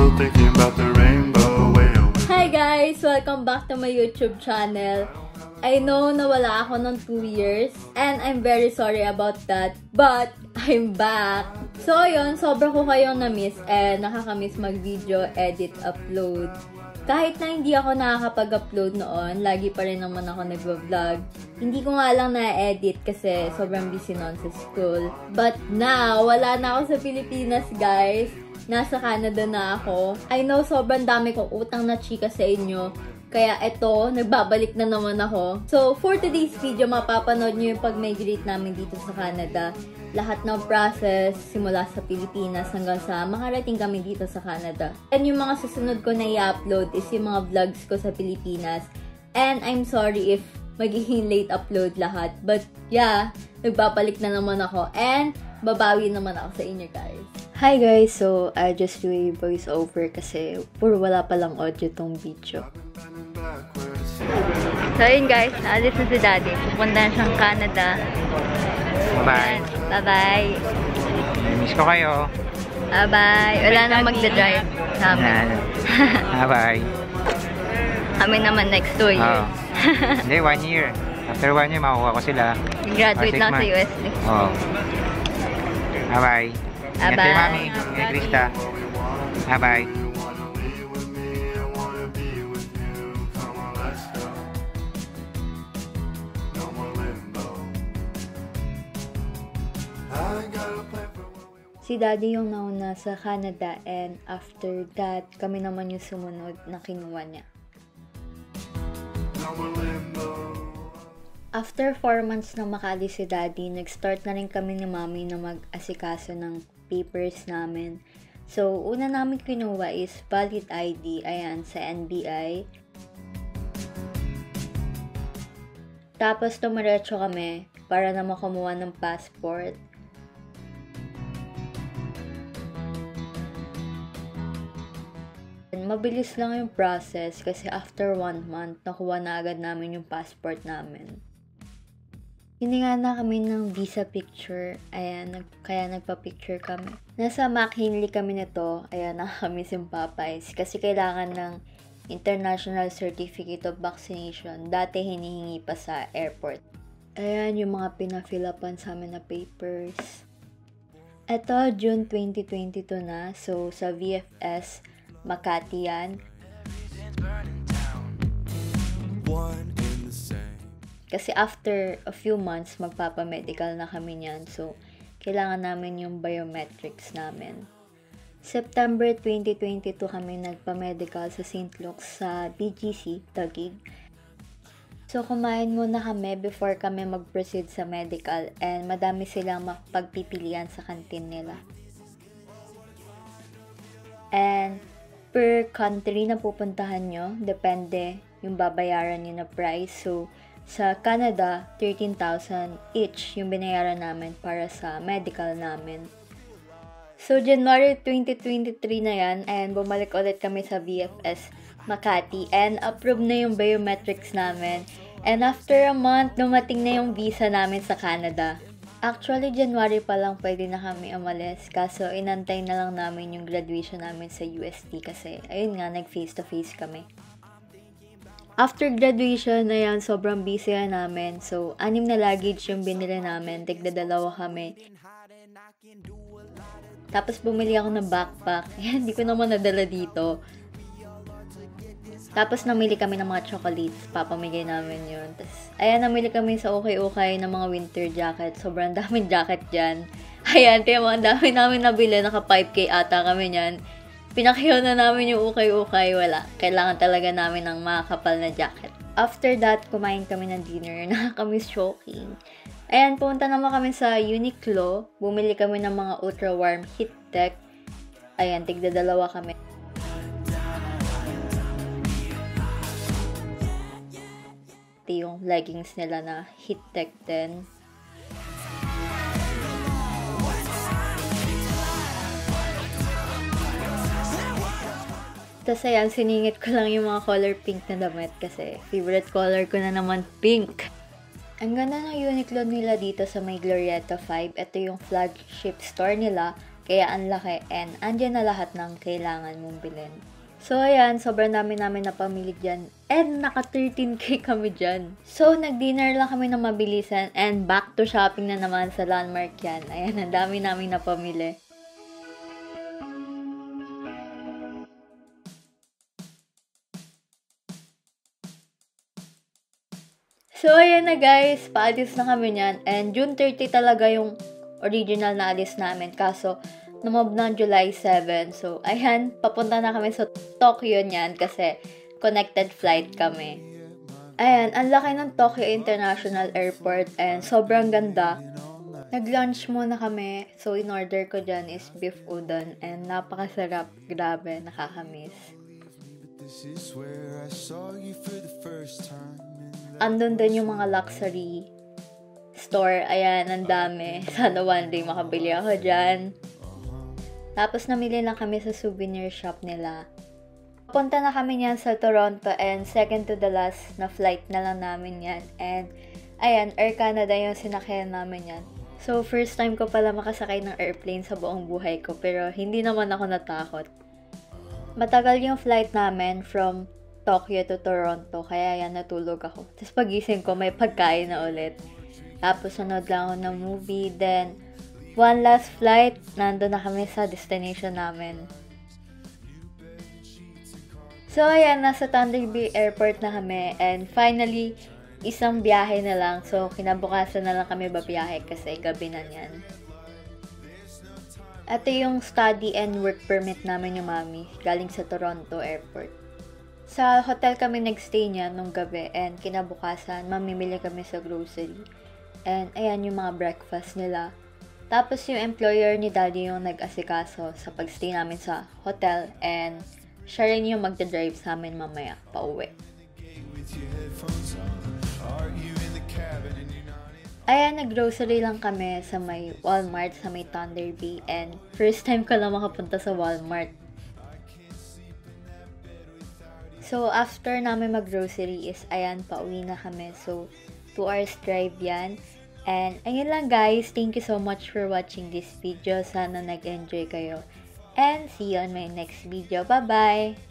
rainbow, thinking about the rainbow way away. Hi guys! Welcome back to my YouTube channel. I know nawala ako ng 2 years and I'm very sorry about that, but I'm back. So ayun, sobra ko kayong na-miss and nakaka-miss mag-video, edit, upload. Kahit na hindi ako nakakapag-upload noon, lagi pa rin naman ako nag-vlog. Hindi ko nga lang na-edit kasi sobrang busy noon sa school. But now, wala na ako sa Pilipinas, guys. Nasa Canada na ako. I know sobrang dami kong utang na chika sa inyo. Kaya eto, nagbabalik na naman ako. So, for today's video, mapapanood nyo yung pag-migrate namin dito sa Canada. Lahat ng process, simula sa Pilipinas hanggang sa makarating kami dito sa Canada. And yung mga susunod ko na i-upload is yung mga vlogs ko sa Pilipinas. And I'm sorry if magiging late upload lahat. But yeah, nagbabalik na naman ako. And babawi naman ako sa inyo guys. Hi guys! So, I just do a voice over kasi puro wala palang audio tong video. So yun guys, naalis na si Daddy. Pupunta na siyang Canada. Bye. Bye-bye. Miss ko kayo. Bye-bye. Wala nang magdadrive sa amin. Bye-bye. Kami naman next 2 years. Hindi, 1 year. After 1 year, makuha ko sila. Graduate lang sa USD. Oo. Bye-bye. Ingat kayo, Mami. Ingat, Krista. Bye-bye. Si Daddy yung nauna sa Canada and after that, kami naman yung sumunod na kinuha niya. After 4 months na makaalis si Daddy, nag-start na rin kami ni Mami na mag-asikaso ng papers namin. So, una namin kinuha is valid ID, ayan, sa NBI. Tapos, tumiretso kami para na makumuha ng passport. Mabilis lang yung process kasi after 1 month, nakuha na agad namin yung passport namin. Hininga na kami ng visa picture, ayan, kaya nagpa-picture kami. Nasa McKinley kami nito, ayan, nakakamiss yung Popeyes kasi kailangan ng International Certificate of Vaccination. Dati hinihingi pa sa airport. Ayan, yung mga pina-fill-upan sa amin na papers. Ito, June 2022 na, so sa VFS, Makati yan. Kasi after a few months, magpapamedical na kami niyan. So, kailangan namin yung biometrics namin. September 2022 kami nagpamedical sa St. Luke's sa BGC, Taguig. So, kumain muna kami before kami mag-proceed sa medical and madami silang pagpipilian sa kantin nila. And per country na pupuntahan nyo, depende yung babayaran nyo na price. So, sa Canada, 13,000 each yung binayaran namin para sa medical namin. So, January 2023 na yan and bumalik ulit kami sa VFS Makati and approve na yung biometrics namin. And after a month, dumating na yung visa namin sa Canada. Actually, January pa lang pwede na kami umalis. Kaso, inantay na lang namin yung graduation namin sa UST kasi, ayun nga, nag-face-to-face kami. After graduation, ayan, sobrang busy na namin. So, 6 na luggage yung binili namin. Tigda-2 kami. Tapos, bumili ako ng backpack. Hindi ko naman nadala dito. Tapos, namili kami ng mga chocolates. Papamigay namin yun. Tapos, ayan, namili kami sa okay-okay ng mga winter jacket. Sobrang daming jacket dyan. Ayan, kaya mga dami namin nabili. Naka 5K ata kami nyan. Pinakyaw na namin yung okay-okay. Wala. Kailangan talaga namin ng makakapal na jacket. After that, kumain kami ng dinner. Nakakamiss choking. Ayan, pumunta naman kami sa Uniqlo. Bumili kami ng mga ultra-warm heat tech. Ayan, tigda-2 kami. Yung leggings nila na heat tech din. Tapos ayan, siningit ko lang yung mga color pink na damit kasi favorite color ko na naman pink. Ang ganda ng Uniqlo nila dito sa may Glorieta 5. Ito yung flagship store nila. Kaya ang laki and andyan na lahat ng kailangan mong bilhin. So, ayan, sobrang namin napamili dyan. And naka 13K kami dyan. So, nag-dinner lang kami na mabilisan and back to shopping na naman sa Landmark yan. Ayan, ang dami namin napamili. So, ayan na guys, paalis na kami niyan. And June 30 talaga yung original na alis namin. Kaso, namob ng July 7. So, ayan, papunta na kami sa Tokyo niyan kasi connected flight kami. Ayan, ang laki ng Tokyo International Airport and sobrang ganda. Nag-lunch muna kami. So, in order ko dyan is beef udon and napakasarap. Grabe, nakakamiss. Andun din yung mga luxury store. Ayan, ang dami. Sana one day makabili ako dyan. Tapos namili lang kami sa souvenir shop nila. Punta na kami niyan sa Toronto and second to the last na flight na lang namin yan. And ayan, Air Canada yung sinakyan namin yan. So first time ko pala makasakay ng airplane sa buong buhay ko pero hindi naman ako natakot. Matagal yung flight namin from Tokyo to Toronto kaya yan natulog ako. Tapos pagising ko may pagkain na ulit. Tapos sunod lang ako ng movie. Then one last flight, nandun na kami sa destination namin. So, ayan, nasa Thunder Bay Airport na kami. And finally, isang biyahe na lang. So, kinabukasan na lang kami babiyahe kasi gabi na yan. Ito yung study and work permit namin yung mami, galing sa Toronto Airport. Sa hotel kami nagstay niya nung gabi and kinabukasan, mamimili kami sa grocery. And ayan yung mga breakfast nila. Tapos yung employer ni Daddy yung nag-asikaso sa pagstay namin sa hotel and siya rin yung magdadrive sa amin mamaya pauwi. Ayan, nag-grocery lang kami sa may Walmart, sa may Thunder Bay and first time ko lang makapunta sa Walmart. So, after namin mag-grocery is ayan, pauwi na kami. So, 2 hours drive yan. And ayun lang guys, thank you so much for watching this video. Sana nag-enjoy kayo. And see you on my next video. Bye-bye!